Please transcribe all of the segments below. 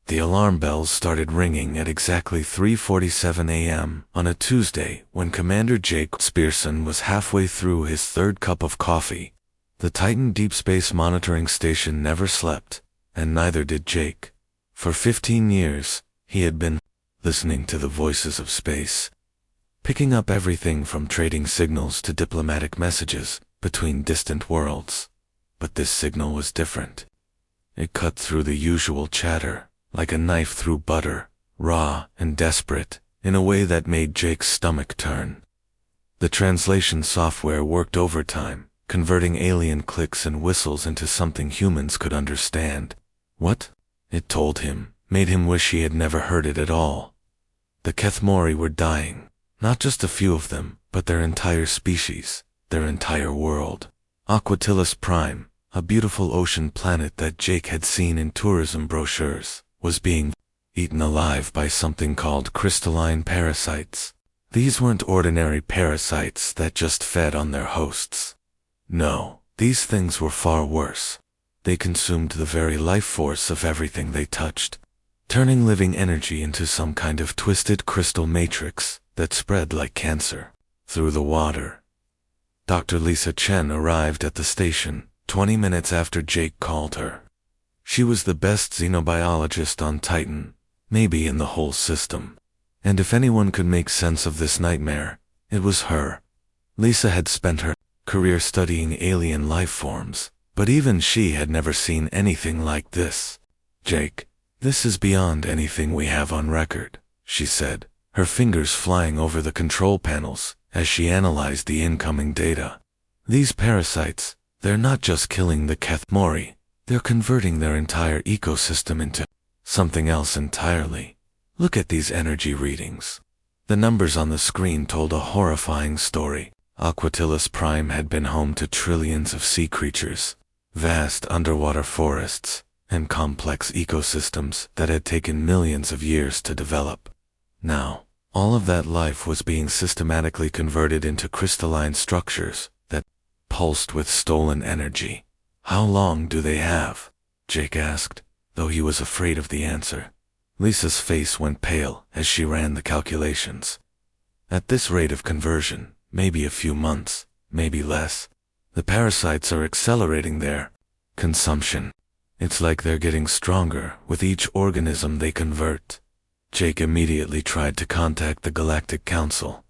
The alarm bells started ringing at exactly 3:47 a.m. on a Tuesday when Commander Jake Spearson was halfway through his third cup of coffee. The Titan Deep Space Monitoring Station never slept, and neither did Jake. For 15 years, he had been listening to the voices of space, picking up everything from trading signals to diplomatic messages between distant worlds. But this signal was different. It cut through the usual chatter, like a knife through butter, raw and desperate, in a way that made Jake's stomach turn. The translation software worked overtime, converting alien clicks and whistles into something humans could understand. What it told him made him wish he had never heard it at all. The Kethmori were dying, not just a few of them, but their entire species, their entire world. Aquatilus Prime, a beautiful ocean planet that Jake had seen in tourism brochures, was being eaten alive by something called crystalline parasites. These weren't ordinary parasites that just fed on their hosts. No, these things were far worse. They consumed the very life force of everything they touched, turning living energy into some kind of twisted crystal matrix that spread like cancer through the water. Dr. Lisa Chen arrived at the station 20 minutes after Jake called her. She was the best xenobiologist on Titan, maybe in the whole system. And if anyone could make sense of this nightmare, it was her. Lisa had spent her career studying alien life forms, but even she had never seen anything like this. Jake, this is beyond anything we have on record, she said, her fingers flying over the control panels as she analyzed the incoming data. These parasites, they're not just killing the Kethmori, they're converting their entire ecosystem into something else entirely. Look at these energy readings. The numbers on the screen told a horrifying story. Aquatilus Prime had been home to trillions of sea creatures, vast underwater forests, and complex ecosystems that had taken millions of years to develop. Now, all of that life was being systematically converted into crystalline structures that pulsed with stolen energy. How long do they have? Jake asked, though he was afraid of the answer. Lisa's face went pale as she ran the calculations. At this rate of conversion, maybe a few months, maybe less. The parasites are accelerating their consumption. It's like they're getting stronger with each organism they convert. Jake immediately tried to contact the Galactic Council.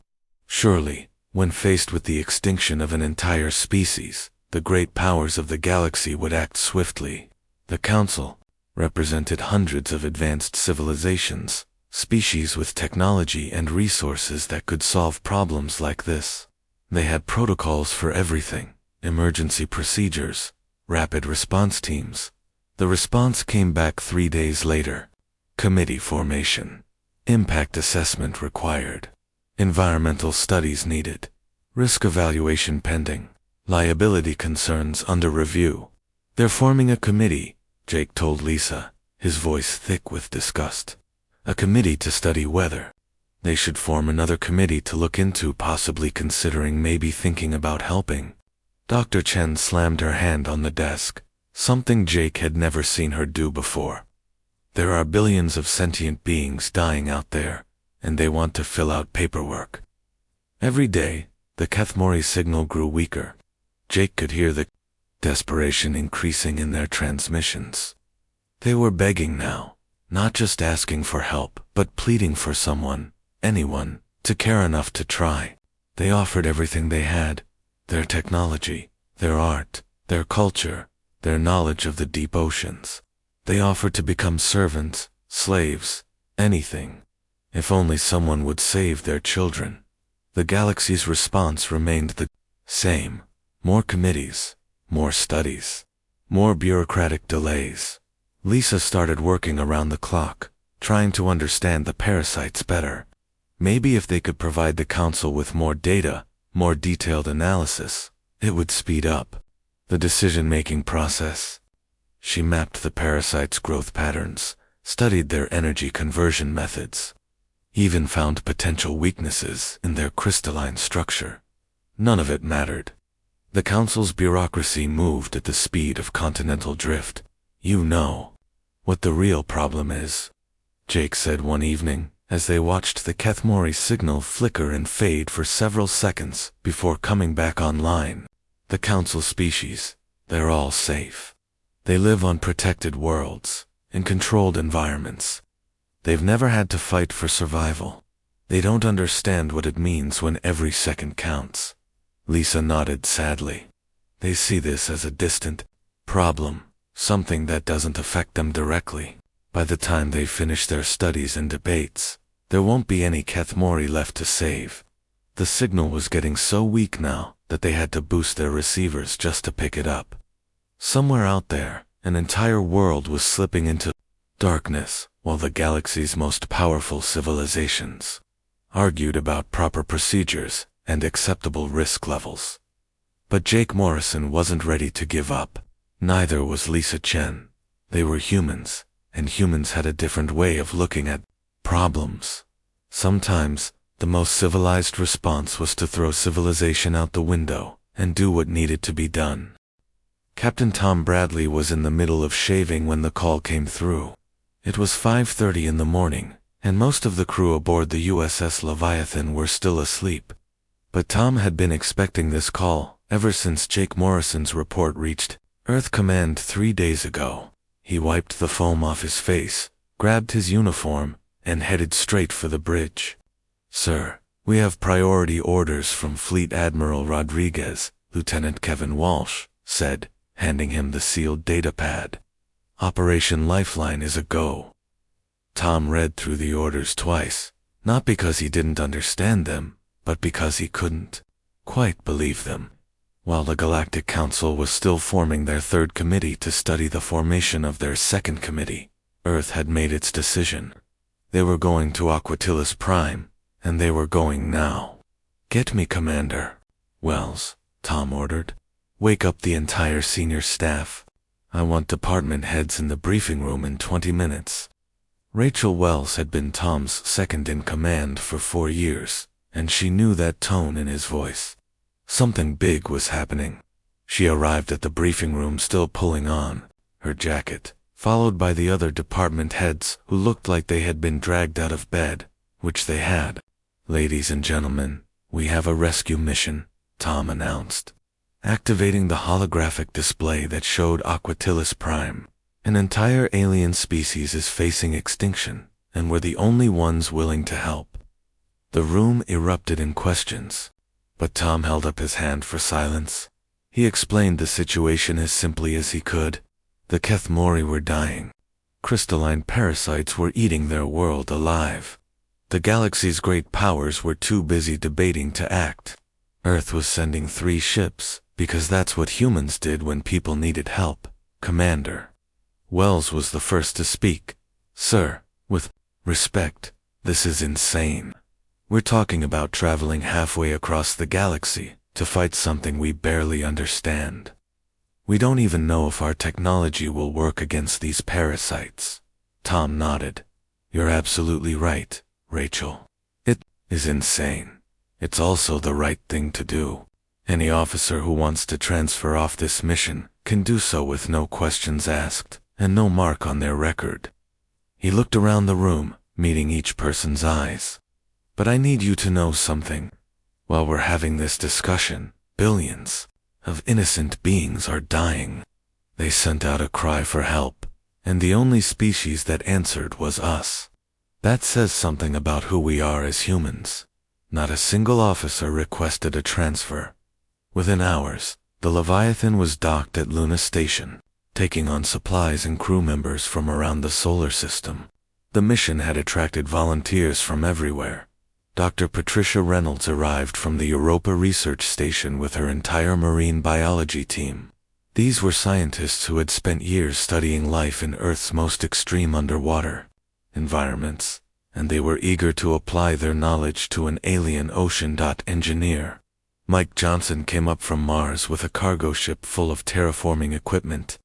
Surely, when faced with the extinction of an entire species, the great powers of the galaxy would act swiftly. The Council represented hundreds of advanced civilizations, species with technology and resources that could solve problems like this. They had protocols for everything, emergency procedures, rapid response teams. The response came back 3 days later. Committee formation. Impact assessment required. Environmental studies needed. Risk evaluation pending. Liability concerns under review. They're forming a committee, Jake told Lisa, his voice thick with disgust. A committee to study whether they should form another committee to look into possibly considering maybe thinking about helping. Dr. Chen slammed her hand on the desk, something Jake had never seen her do before. There are billions of sentient beings dying out there, and they want to fill out paperwork. Every day, the Kethmori signal grew weaker. Jake could hear the desperation increasing in their transmissions. They were begging now, not just asking for help, but pleading for someone, anyone, to care enough to try. They offered everything they had, their technology, their art, their culture, their knowledge of the deep oceans. They offered to become servants, slaves, anything, if only someone would save their children. The galaxy's response remained the same. More committees, more studies, more bureaucratic delays. Lisa started working around the clock, trying to understand the parasites better. Maybe if they could provide the council with more data, more detailed analysis, it would speed up the decision-making process. She mapped the parasites' growth patterns, studied their energy conversion methods, even found potential weaknesses in their crystalline structure. None of it mattered. The council's bureaucracy moved at the speed of continental drift. You know, what the real problem is," Jake said one evening, as they watched the Kethmori signal flicker and fade for several seconds before coming back online. "The Council species, they're all safe. They live on protected worlds, in controlled environments. They've never had to fight for survival. They don't understand what it means when every second counts." Lisa nodded sadly. "They see this as a distant problem, something that doesn't affect them directly. By the time they finish their studies and debates, there won't be any Kethmori left to save. The signal was getting so weak now that they had to boost their receivers just to pick it up. Somewhere out there, an entire world was slipping into darkness, while the galaxy's most powerful civilizations argued about proper procedures and acceptable risk levels. But Jake Morrison wasn't ready to give up. Neither was Lisa Chen. They were humans, and humans had a different way of looking at problems. Sometimes, the most civilized response was to throw civilization out the window and do what needed to be done. Captain Tom Bradley was in the middle of shaving when the call came through. It was 5:30 in the morning, and most of the crew aboard the USS Leviathan were still asleep. But Tom had been expecting this call ever since Jake Morrison's report reached Earth Command 3 days ago. He wiped the foam off his face, grabbed his uniform, and headed straight for the bridge. "Sir, we have priority orders from Fleet Admiral Rodriguez," Lieutenant Kevin Walsh said, handing him the sealed datapad. "Operation Lifeline is a go." Tom read through the orders twice, not because he didn't understand them, but because he couldn't quite believe them. While the Galactic Council was still forming their third committee to study the formation of their second committee, Earth had made its decision. They were going to Aquatilis Prime, and they were going now. "Get me, Commander Wells," Tom ordered. "Wake up the entire senior staff. I want department heads in the briefing room in 20 minutes. Rachel Wells had been Tom's second in command for 4 years, and she knew that tone in his voice. Something big was happening. She arrived at the briefing room still pulling on her jacket, followed by the other department heads who looked like they had been dragged out of bed, which they had. "Ladies and gentlemen, we have a rescue mission," Tom announced, activating the holographic display that showed Aquatilis Prime. "An entire alien species is facing extinction, and we're the only ones willing to help." The room erupted in questions, but Tom held up his hand for silence. He explained the situation as simply as he could. The Kethmori were dying. Crystalline parasites were eating their world alive. The galaxy's great powers were too busy debating to act. Earth was sending 3 ships, because that's what humans did when people needed help. "Commander." Wells was the first to speak. "Sir, with respect, this is insane. We're talking about traveling halfway across the galaxy to fight something we barely understand. We don't even know if our technology will work against these parasites." Tom nodded. "You're absolutely right, Rachel. It is insane. It's also the right thing to do. Any officer who wants to transfer off this mission can do so with no questions asked and no mark on their record." He looked around the room, meeting each person's eyes. "But I need you to know something. While we're having this discussion, billions of innocent beings are dying." They sent out a cry for help, and the only species that answered was us. That says something about who we are as humans. Not a single officer requested a transfer. Within hours, the Leviathan was docked at Luna Station, taking on supplies and crew members from around the solar system. The mission had attracted volunteers from everywhere. Dr. Patricia Reynolds arrived from the Europa Research Station with her entire marine biology team. These were scientists who had spent years studying life in Earth's most extreme underwater environments, and they were eager to apply their knowledge to an alien ocean. Engineer Mike Johnson came up from Mars with a cargo ship full of terraforming equipment.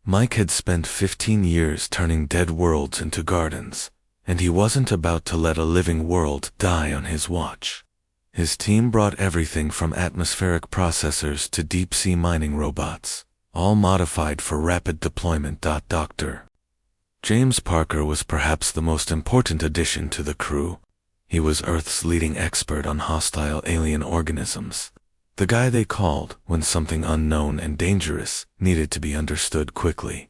Mike had spent 15 years turning dead worlds into gardens, and he wasn't about to let a living world die on his watch. His team brought everything from atmospheric processors to deep-sea mining robots, all modified for rapid deployment. Dr. James Parker was perhaps the most important addition to the crew. He was Earth's leading expert on hostile alien organisms. The guy they called when something unknown and dangerous needed to be understood quickly.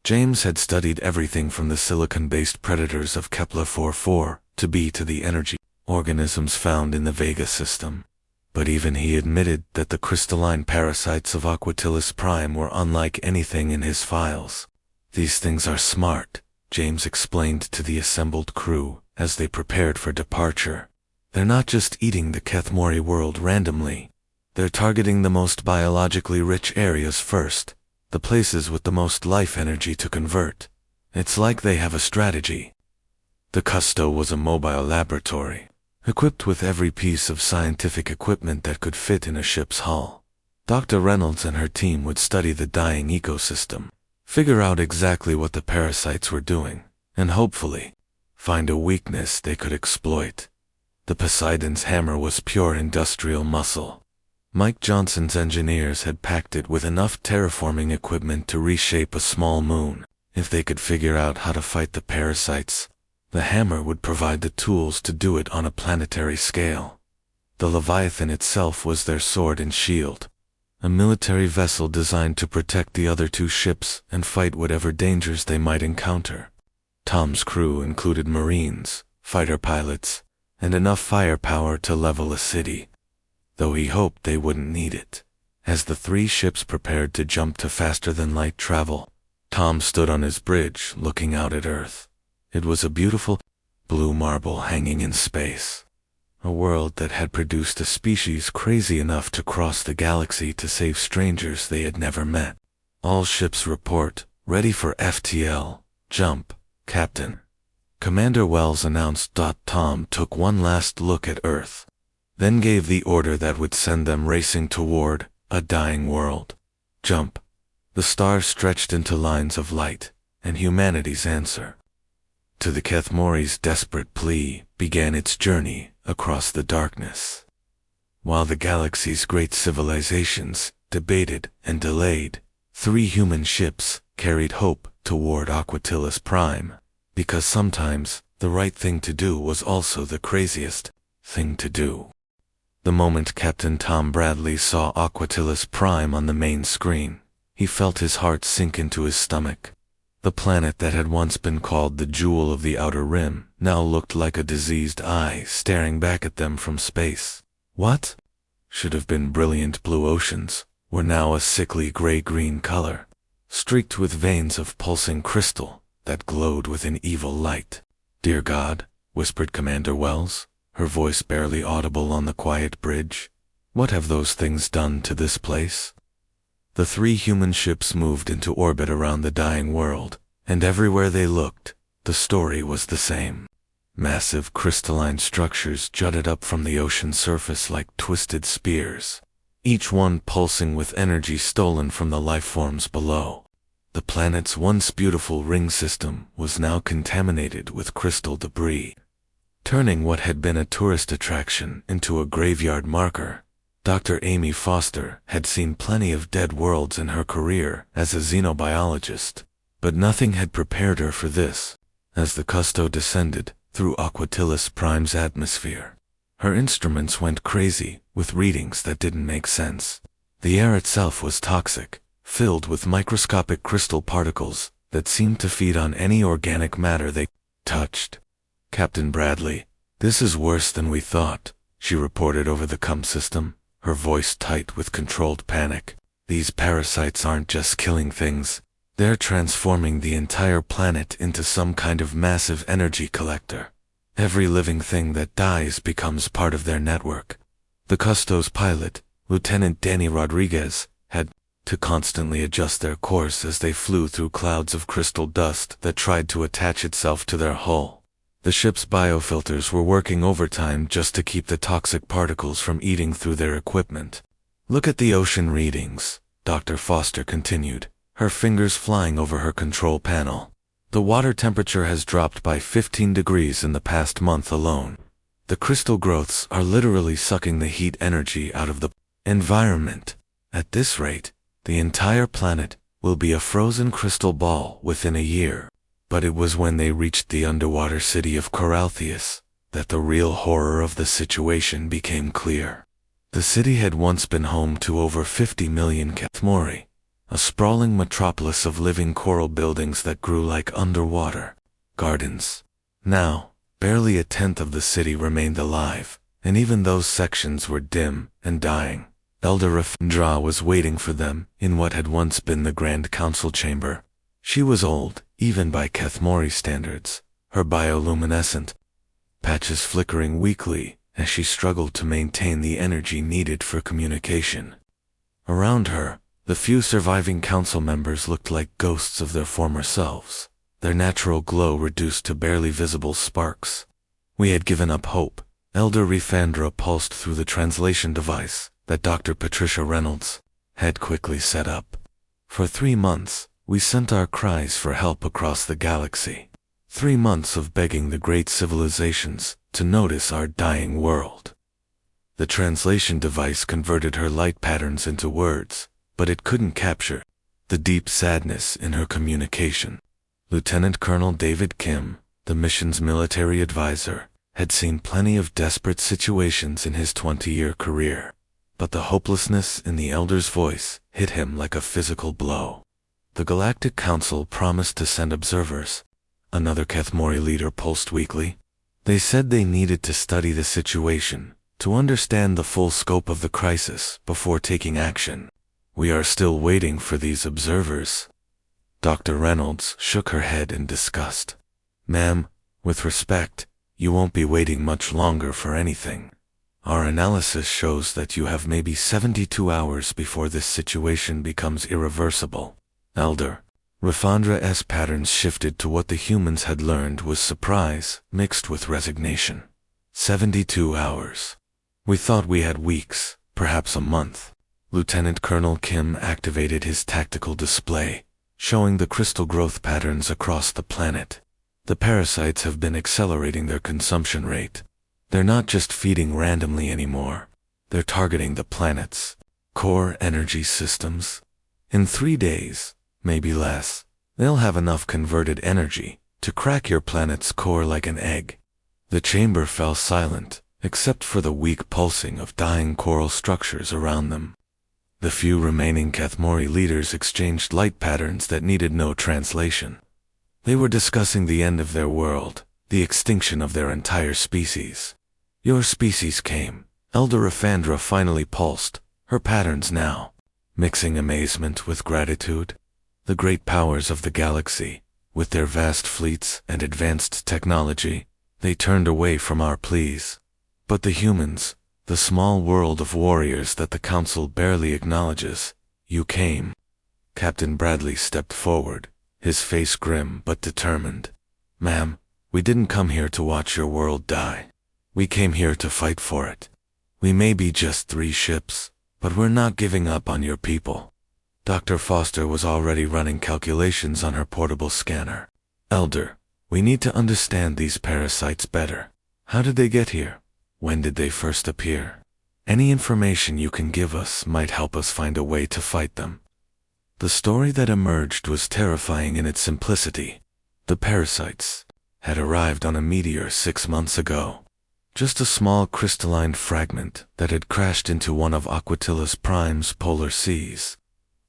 James had studied everything from the silicon-based predators of Kepler-44 to the energy organisms found in the Vega system. But even he admitted that the crystalline parasites of Aquatilus Prime were unlike anything in his files. "These things are smart," James explained to the assembled crew as they prepared for departure. "They're not just eating the Kethmori world randomly. They're targeting the most biologically rich areas first, the places with the most life energy to convert. It's like they have a strategy." The Custo was a mobile laboratory, equipped with every piece of scientific equipment that could fit in a ship's hull. Dr. Reynolds and her team would study the dying ecosystem, figure out exactly what the parasites were doing, and hopefully find a weakness they could exploit. The Poseidon's hammer was pure industrial muscle. Mike Johnson's engineers had packed it with enough terraforming equipment to reshape a small moon. If they could figure out how to fight the parasites, the hammer would provide the tools to do it on a planetary scale. The Leviathan itself was their sword and shield, a military vessel designed to protect the other two ships and fight whatever dangers they might encounter. Tom's crew included Marines, fighter pilots, and enough firepower to level a city, though he hoped they wouldn't need it. As the three ships prepared to jump to faster-than-light travel, Tom stood on his bridge looking out at Earth. It was a beautiful, blue marble hanging in space. A world that had produced a species crazy enough to cross the galaxy to save strangers they had never met. "All ships report, ready for FTL, jump, Captain," Commander Wells announced. Tom took one last look at Earth, then gave the order that would send them racing toward a dying world. "Jump." The stars stretched into lines of light, and humanity's answer to the Kethmori's desperate plea began its journey across the darkness. While the galaxy's great civilizations debated and delayed, 3 human ships carried hope toward Aquatilus Prime, because sometimes the right thing to do was also the craziest thing to do. The moment Captain Tom Bradley saw Aquatilus Prime on the main screen, he felt his heart sink into his stomach. The planet that had once been called the Jewel of the Outer Rim now looked like a diseased eye staring back at them from space. What should have been brilliant blue oceans were now a sickly gray-green color, streaked with veins of pulsing crystal that glowed with an evil light. "Dear God," whispered Commander Wells, her voice barely audible on the quiet bridge, "what have those things done to this place?" The 3 human ships moved into orbit around the dying world, and everywhere they looked, the story was the same. Massive crystalline structures jutted up from the ocean surface like twisted spears, each one pulsing with energy stolen from the lifeforms below. The planet's once beautiful ring system was now contaminated with crystal debris, turning what had been a tourist attraction into a graveyard marker. Dr. Amy Foster had seen plenty of dead worlds in her career as a xenobiologist, but nothing had prepared her for this. As the Custo descended through Aquatilus Prime's atmosphere, her instruments went crazy with readings that didn't make sense. The air itself was toxic, filled with microscopic crystal particles that seemed to feed on any organic matter they touched. "Captain Bradley, this is worse than we thought," she reported over the comm system, her voice tight with controlled panic. "These parasites aren't just killing things, they're transforming the entire planet into some kind of massive energy collector. Every living thing that dies becomes part of their network." The Custo's pilot, Lieutenant Danny Rodriguez, had to constantly adjust their course as they flew through clouds of crystal dust that tried to attach itself to their hull. The ship's biofilters were working overtime just to keep the toxic particles from eating through their equipment. "Look at the ocean readings," Dr. Foster continued, her fingers flying over her control panel. "The water temperature has dropped by 15 degrees in the past month alone. The crystal growths are literally sucking the heat energy out of the environment. At this rate, the entire planet will be a frozen crystal ball within a year." But it was when they reached the underwater city of Coraltheus that the real horror of the situation became clear. The city had once been home to over 50 million Kathmori, a sprawling metropolis of living coral buildings that grew like underwater gardens. Now, barely a tenth of the city remained alive, and even those sections were dim and dying. Elder Rafndra was waiting for them in what had once been the Grand Council chamber. She was old, even by Kathmori standards, her bioluminescent patches flickering weakly as she struggled to maintain the energy needed for communication. Around her, the few surviving council members looked like ghosts of their former selves, their natural glow reduced to barely visible sparks. We had given up hope. Elder Rafndra pulsed through the translation device that Dr. Patricia Reynolds had quickly set up. For 3 months, we sent our cries for help across the galaxy. 3 months of begging the great civilizations to notice our dying world. The translation device converted her light patterns into words, but it couldn't capture the deep sadness in her communication. Lieutenant Colonel David Kim, the mission's military advisor, had seen plenty of desperate situations in his 20-year career, but the hopelessness in the elder's voice hit him like a physical blow. The Galactic Council promised to send observers, another Kathmori leader pulsed weakly. They said they needed to study the situation, to understand the full scope of the crisis before taking action. We are still waiting for these observers. Dr. Reynolds shook her head in disgust. Ma'am, with respect, you won't be waiting much longer for anything. Our analysis shows that you have maybe 72 hours before this situation becomes irreversible. Elder Rafandra's patterns shifted to what the humans had learned was surprise mixed with resignation. 72 hours. We thought we had weeks, perhaps a month. Lieutenant Colonel Kim activated his tactical display, showing the crystal growth patterns across the planet. The parasites have been accelerating their consumption rate. They're not just feeding randomly anymore. They're targeting the planet's core energy systems. In 3 days, maybe less, they'll have enough converted energy to crack your planet's core like an egg. The chamber fell silent, except for the weak pulsing of dying coral structures around them. The few remaining Kathmori leaders exchanged light patterns that needed no translation. They were discussing the end of their world, the extinction of their entire species. Your species came. Elder Rafandra finally pulsed, her patterns now mixing amazement with gratitude. The great powers of the galaxy, with their vast fleets and advanced technology, they turned away from our pleas. But the humans, the small world of warriors that the Council barely acknowledges, you came. Captain Bradley stepped forward, his face grim but determined. Ma'am, we didn't come here to watch your world die. We came here to fight for it. We may be just 3 ships, but we're not giving up on your people. Dr. Foster was already running calculations on her portable scanner. Elder, we need to understand these parasites better. How did they get here? When did they first appear? Any information you can give us might help us find a way to fight them. The story that emerged was terrifying in its simplicity. The parasites had arrived on a meteor 6 months ago. Just a small crystalline fragment that had crashed into one of Aquatila's Prime's polar seas.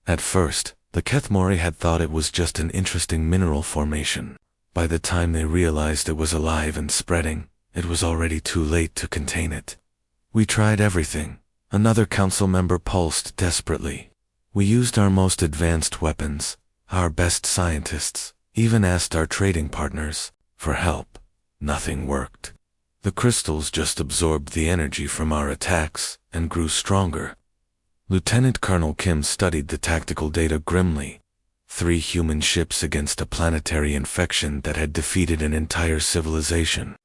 At first, the Kathmori had thought it was just an interesting mineral formation. By the time they realized it was alive and spreading, it was already too late to contain it. We tried everything. Another council member pulsed desperately. We used our most advanced weapons, our best scientists, even asked our trading partners for help. Nothing worked. The crystals just absorbed the energy from our attacks and grew stronger. Lieutenant Colonel Kim studied the tactical data grimly. 3 human ships against a planetary infection that had defeated an entire civilization.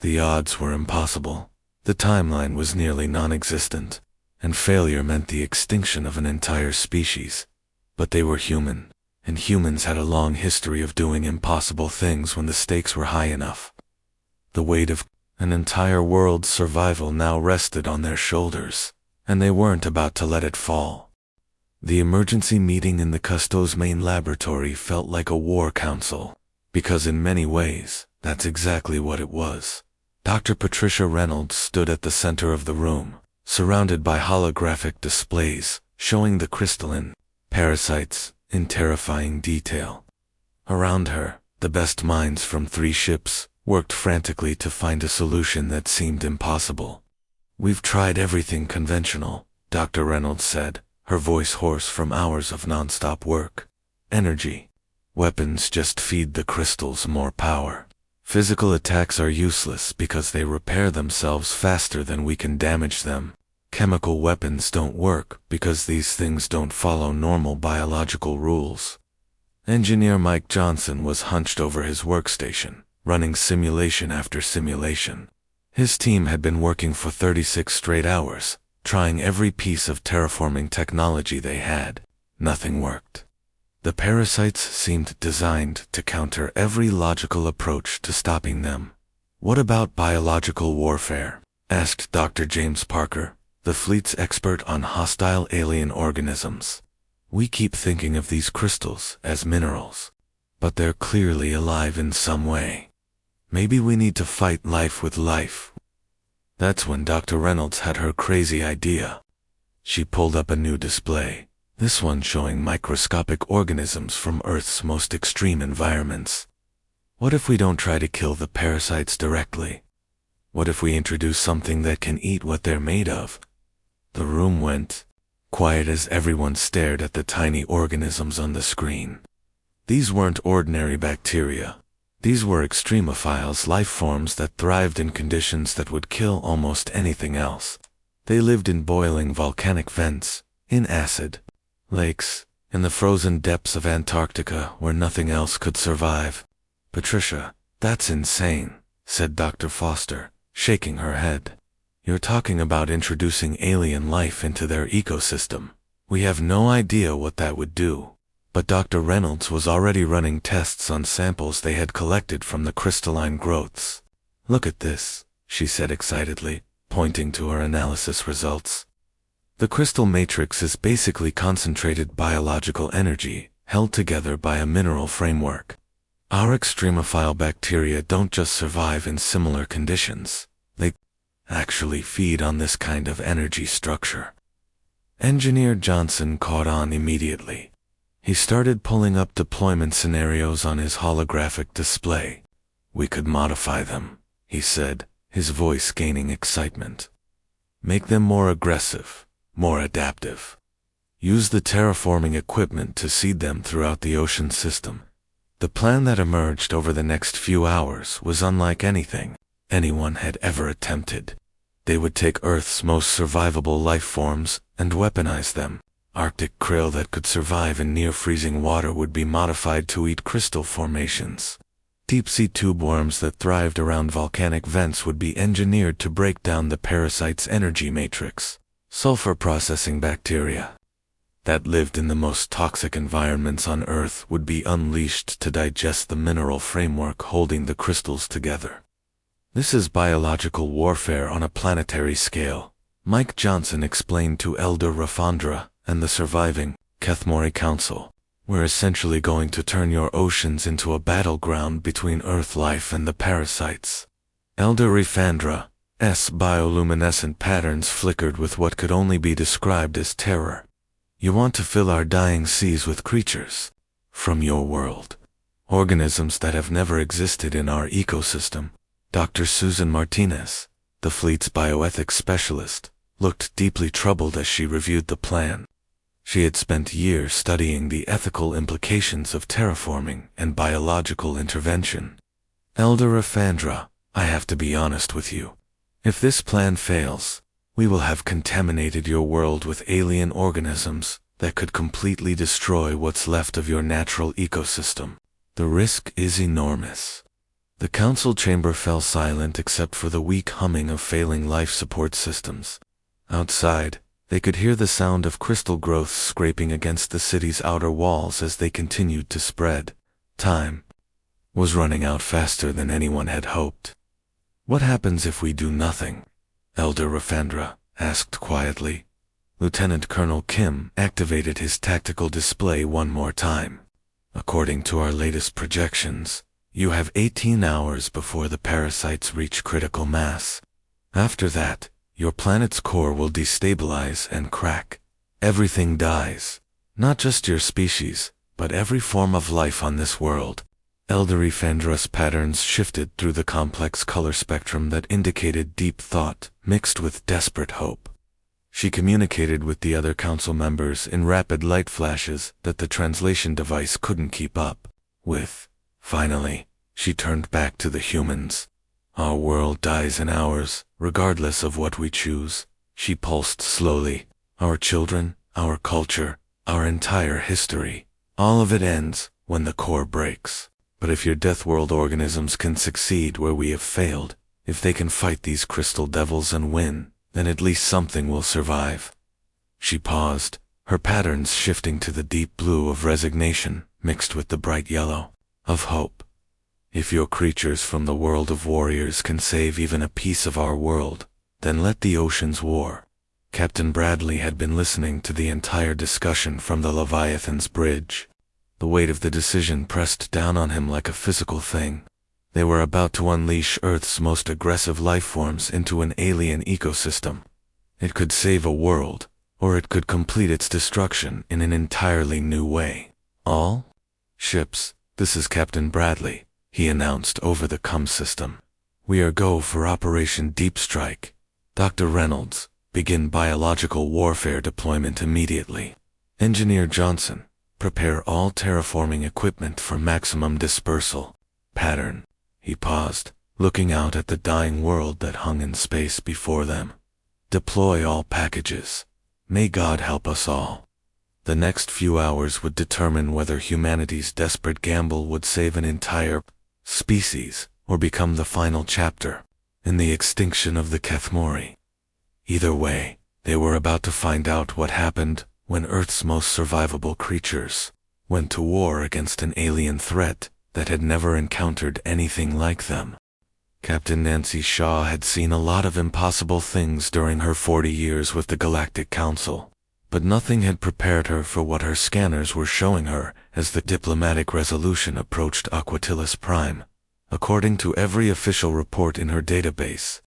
The odds were impossible. The timeline was nearly non-existent, and failure meant the extinction of an entire species. But they were human, and humans had a long history of doing impossible things when the stakes were high enough. The weight of an entire world's survival now rested on their shoulders, and they weren't about to let it fall. The emergency meeting in the Custo's main laboratory felt like a war council. Because in many ways, that's exactly what it was. Dr. Patricia Reynolds stood at the center of the room, surrounded by holographic displays, showing the crystalline parasites in terrifying detail. Around her, the best minds from 3 ships worked frantically to find a solution that seemed impossible. "We've tried everything conventional," Dr. Reynolds said, her voice hoarse from hours of non-stop work. "Energy. Weapons just feed the crystals more power. Physical attacks are useless because they repair themselves faster than we can damage them. Chemical weapons don't work because these things don't follow normal biological rules." Engineer Mike Johnson was hunched over his workstation, running simulation after simulation. His team had been working for 36 straight hours, trying every piece of terraforming technology they had. Nothing worked. The parasites seemed designed to counter every logical approach to stopping them. "What about biological warfare?" asked Dr. James Parker, the fleet's expert on hostile alien organisms. "We keep thinking of these crystals as minerals, but they're clearly alive in some way. Maybe we need to fight life with life." That's when Dr. Reynolds had her crazy idea. She pulled up a new display, this one showing microscopic organisms from Earth's most extreme environments. "What if we don't try to kill the parasites directly? What if we introduce something that can eat what they're made of?" The room went quiet as everyone stared at the tiny organisms on the screen. These weren't ordinary bacteria. These were extremophiles, life forms that thrived in conditions that would kill almost anything else. They lived in boiling volcanic vents, in acid lakes, in the frozen depths of Antarctica where nothing else could survive. "Patricia, that's insane," said Dr. Foster, shaking her head. "You're talking about introducing alien life into their ecosystem. We have no idea what that would do." But Dr. Reynolds was already running tests on samples they had collected from the crystalline growths. "Look at this," she said excitedly, pointing to her analysis results. "The crystal matrix is basically concentrated biological energy, held together by a mineral framework. Our extremophile bacteria don't just survive in similar conditions. They actually feed on this kind of energy structure." Engineer Johnson caught on immediately. He started pulling up deployment scenarios on his holographic display. "We could modify them," he said, his voice gaining excitement. "Make them more aggressive, more adaptive. Use the terraforming equipment to seed them throughout the ocean system." The plan that emerged over the next few hours was unlike anything anyone had ever attempted. They would take Earth's most survivable life forms and weaponize them. Arctic krill that could survive in near-freezing water would be modified to eat crystal formations. Deep-sea tube worms that thrived around volcanic vents would be engineered to break down the parasite's energy matrix. Sulfur processing bacteria that lived in the most toxic environments on Earth would be unleashed to digest the mineral framework holding the crystals together. "This is biological warfare on a planetary scale," Mike Johnson explained to Elder Rafandra and the surviving Kethmori Council. "We're essentially going to turn your oceans into a battleground between Earth life and the parasites." Elder Rafandra S. bioluminescent patterns flickered with what could only be described as terror. "You want to fill our dying seas with creatures from your world, organisms that have never existed in our ecosystem." Dr. Susan Martinez, the fleet's bioethics specialist, looked deeply troubled as she reviewed the plan. She had spent years studying the ethical implications of terraforming and biological intervention. "Elder Rafandra, I have to be honest with you. If this plan fails, we will have contaminated your world with alien organisms that could completely destroy what's left of your natural ecosystem. The risk is enormous." The council chamber fell silent except for the weak humming of failing life support systems. Outside, they could hear the sound of crystal growths scraping against the city's outer walls as they continued to spread. Time was running out faster than anyone had hoped. "What happens if we do nothing?" Elder Rafandra asked quietly. Lieutenant Colonel Kim activated his tactical display one more time. "According to our latest projections, You have 18 hours before the parasites reach critical mass. After that, your planet's core will destabilize and crack. Everything dies. Not just your species, but every form of life on this world. Elderly Fandra's patterns shifted through the complex color spectrum that indicated deep thought mixed with desperate hope. She communicated with the other council members in rapid light flashes that the translation device couldn't keep up with. Finally, she turned back to the humans. Our world dies in hours, regardless of what we choose, she pulsed slowly. Our children, our culture, our entire history, all of it ends when the core breaks. But if your Deathworld organisms can succeed where we have failed, if they can fight these crystal devils and win, then at least something will survive. She paused, her patterns shifting to the deep blue of resignation mixed with the bright yellow of hope. If your creatures from the world of warriors can save even a piece of our world, then let the oceans war. Captain Bradley had been listening to the entire discussion from the Leviathan's bridge. The weight of the decision pressed down on him like a physical thing. They were about to unleash Earth's most aggressive lifeforms into an alien ecosystem. It could save a world, or it could complete its destruction in an entirely new way. All ships, this is Captain Bradley, he announced over the comm system. We are go for Operation Deep Strike. Dr. Reynolds, begin biological warfare deployment immediately. Engineer Johnson, prepare all terraforming equipment for maximum dispersal. Pattern. He paused, looking out at the dying world that hung in space before them. Deploy all packages. May God help us all. The next few hours would determine whether humanity's desperate gamble would save an entire species or become the final chapter in the extinction of the Kethmori. Either way, they were about to find out what happened when Earth's most survivable creatures went to war against an alien threat that had never encountered anything like them. Captain Nancy Shaw had seen a lot of impossible things during her 40 years with the Galactic Council, but nothing had prepared her for what her scanners were showing her as the diplomatic resolution approached Aquatilis Prime. According to every official report in her database,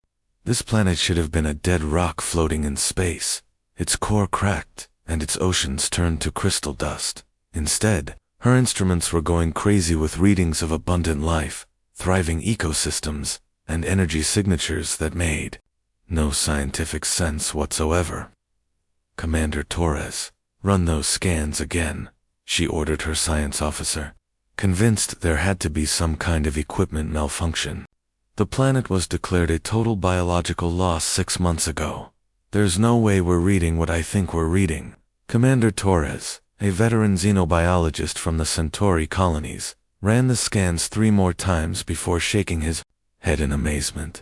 this planet should have been a dead rock floating in space, its core cracked, and its oceans turned to crystal dust. Instead, her instruments were going crazy with readings of abundant life, thriving ecosystems, and energy signatures that made no scientific sense whatsoever. Commander Torres, run those scans again, she ordered her science officer, convinced there had to be some kind of equipment malfunction. The planet was declared a total biological loss 6 months ago. There's no way we're reading what I think we're reading. Commander Torres, a veteran xenobiologist from the Centauri colonies, ran the scans 3 more times before shaking his head in amazement.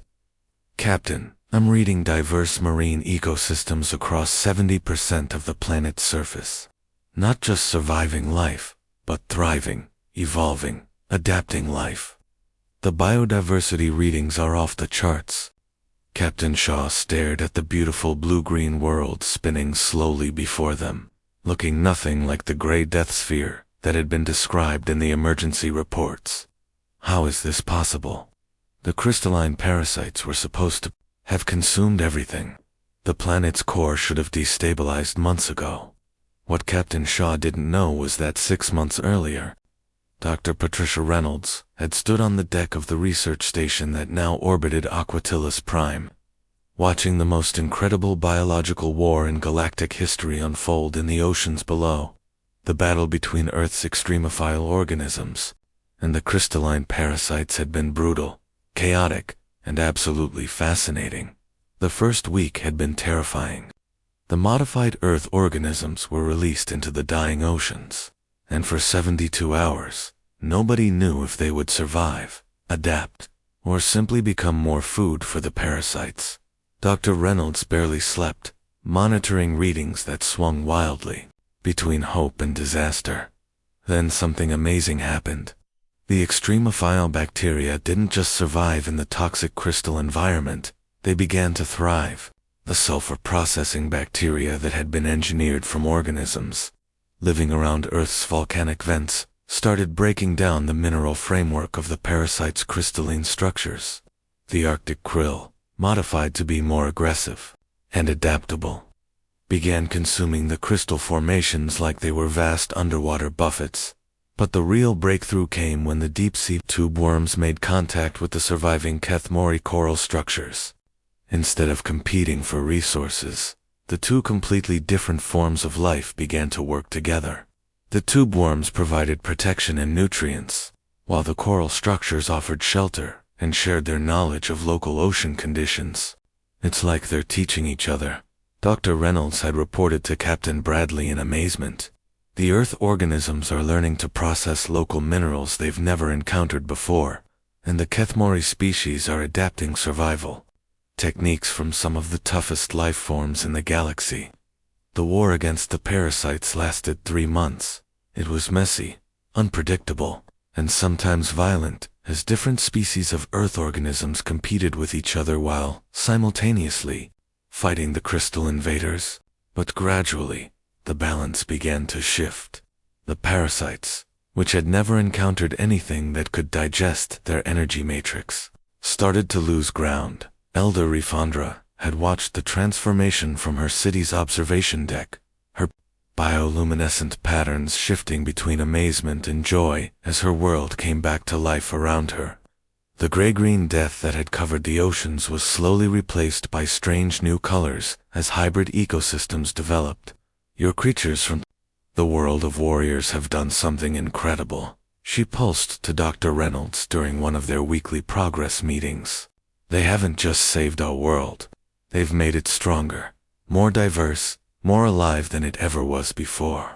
Captain, I'm reading diverse marine ecosystems across 70% of the planet's surface. Not just surviving life, but thriving, evolving, adapting life. The biodiversity readings are off the charts. Captain Shaw stared at the beautiful blue-green world spinning slowly before them, looking nothing like the gray death sphere that had been described in the emergency reports. How is this possible? The crystalline parasites were supposed to have consumed everything. The planet's core should have destabilized months ago. What Captain Shaw didn't know was that 6 months earlier, Dr. Patricia Reynolds had stood on the deck of the research station that now orbited Aquatilis Prime, watching the most incredible biological war in galactic history unfold in the oceans below. The battle between Earth's extremophile organisms and the crystalline parasites had been brutal, chaotic, and absolutely fascinating. The first week had been terrifying. The modified Earth organisms were released into the dying oceans, and for 72 hours, nobody knew if they would survive, adapt, or simply become more food for the parasites. Dr. Reynolds barely slept, monitoring readings that swung wildly between hope and disaster. Then something amazing happened. The extremophile bacteria didn't just survive in the toxic crystal environment, they began to thrive. The sulfur-processing bacteria that had been engineered from organisms living around Earth's volcanic vents started breaking down the mineral framework of the parasite's crystalline structures. The Arctic krill, modified to be more aggressive and adaptable, began consuming the crystal formations like they were vast underwater buffets. But the real breakthrough came when the deep-sea tube worms made contact with the surviving Kethmori coral structures. Instead of competing for resources, the two completely different forms of life began to work together. The tube worms provided protection and nutrients, while the coral structures offered shelter and shared their knowledge of local ocean conditions. "It's like they're teaching each other," Dr. Reynolds had reported to Captain Bradley in amazement. "The Earth organisms are learning to process local minerals they've never encountered before, and the Kethmori species are adapting survival techniques from some of the toughest life forms in the galaxy." The war against the parasites lasted 3 months. It was messy, unpredictable, and sometimes violent, as different species of Earth organisms competed with each other while, simultaneously, fighting the crystal invaders. But gradually, the balance began to shift. The parasites, which had never encountered anything that could digest their energy matrix, started to lose ground. Elder Rifandra had watched the transformation from her city's observation deck, her bioluminescent patterns shifting between amazement and joy as her world came back to life around her. The gray-green death that had covered the oceans was slowly replaced by strange new colors as hybrid ecosystems developed. "Your creatures from the world of warriors have done something incredible," she pulsed to Dr. Reynolds during one of their weekly progress meetings. "They haven't just saved our world. They've made it stronger, more diverse, more alive than it ever was before."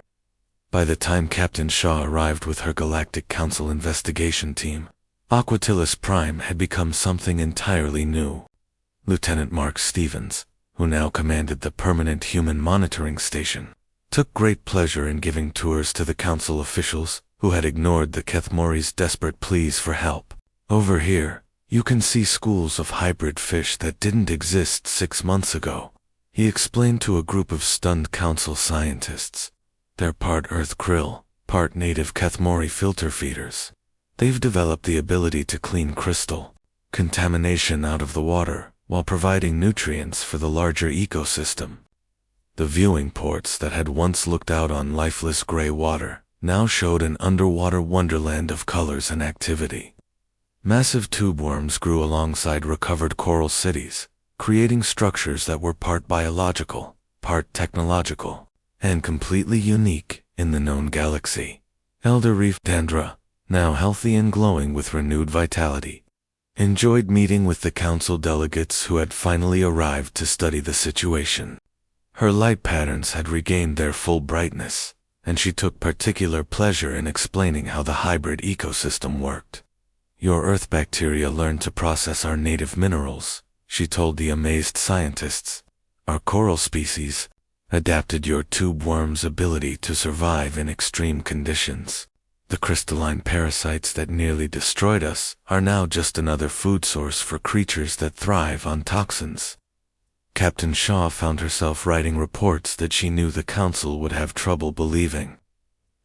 By the time Captain Shaw arrived with her Galactic Council investigation team, Aquatilis Prime had become something entirely new. Lieutenant Mark Stevens, who now commanded the permanent human monitoring station, took great pleasure in giving tours to the council officials who had ignored the Kethmori's desperate pleas for help. "Over here, you can see schools of hybrid fish that didn't exist 6 months ago," he explained to a group of stunned council scientists. "They're part Earth krill, part native Kethmori filter feeders. They've developed the ability to clean crystal contamination out of the water while providing nutrients for the larger ecosystem." The viewing ports that had once looked out on lifeless gray water now showed an underwater wonderland of colors and activity. Massive tube worms grew alongside recovered coral cities, creating structures that were part biological, part technological, and completely unique in the known galaxy. Elder Reef Dandra, now healthy and glowing with renewed vitality, enjoyed meeting with the council delegates who had finally arrived to study the situation. Her light patterns had regained their full brightness, and she took particular pleasure in explaining how the hybrid ecosystem worked. "Your Earth bacteria learned to process our native minerals," she told the amazed scientists. "Our coral species adapted your tube worm's ability to survive in extreme conditions. The crystalline parasites that nearly destroyed us are now just another food source for creatures that thrive on toxins." Captain Shaw found herself writing reports that she knew the council would have trouble believing.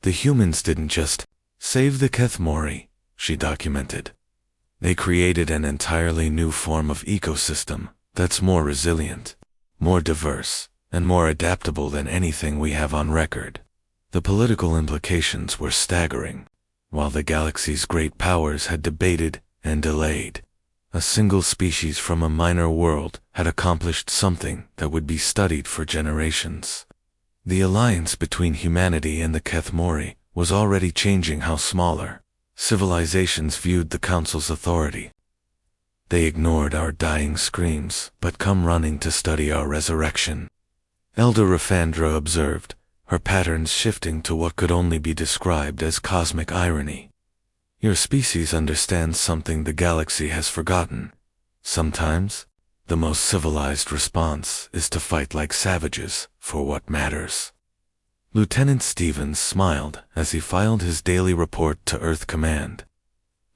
"The humans didn't just save the Kethmori," she documented. "They created an entirely new form of ecosystem that's more resilient, more diverse, and more adaptable than anything we have on record." The political implications were staggering. While the galaxy's great powers had debated and delayed, a single species from a minor world had accomplished something that would be studied for generations. The alliance between humanity and the Kethmori was already changing how smaller civilizations viewed the Council's authority. "They ignored our dying screams, but come running to study our resurrection," Elder Rafandra observed, her patterns shifting to what could only be described as cosmic irony. "Your species understands something the galaxy has forgotten. Sometimes, the most civilized response is to fight like savages for what matters." Lieutenant Stevens smiled as he filed his daily report to Earth Command.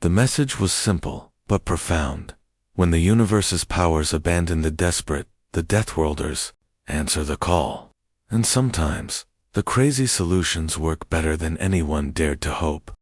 The message was simple, but profound. When the universe's powers abandon the desperate, the Deathworlders answer the call. And sometimes, the crazy solutions work better than anyone dared to hope.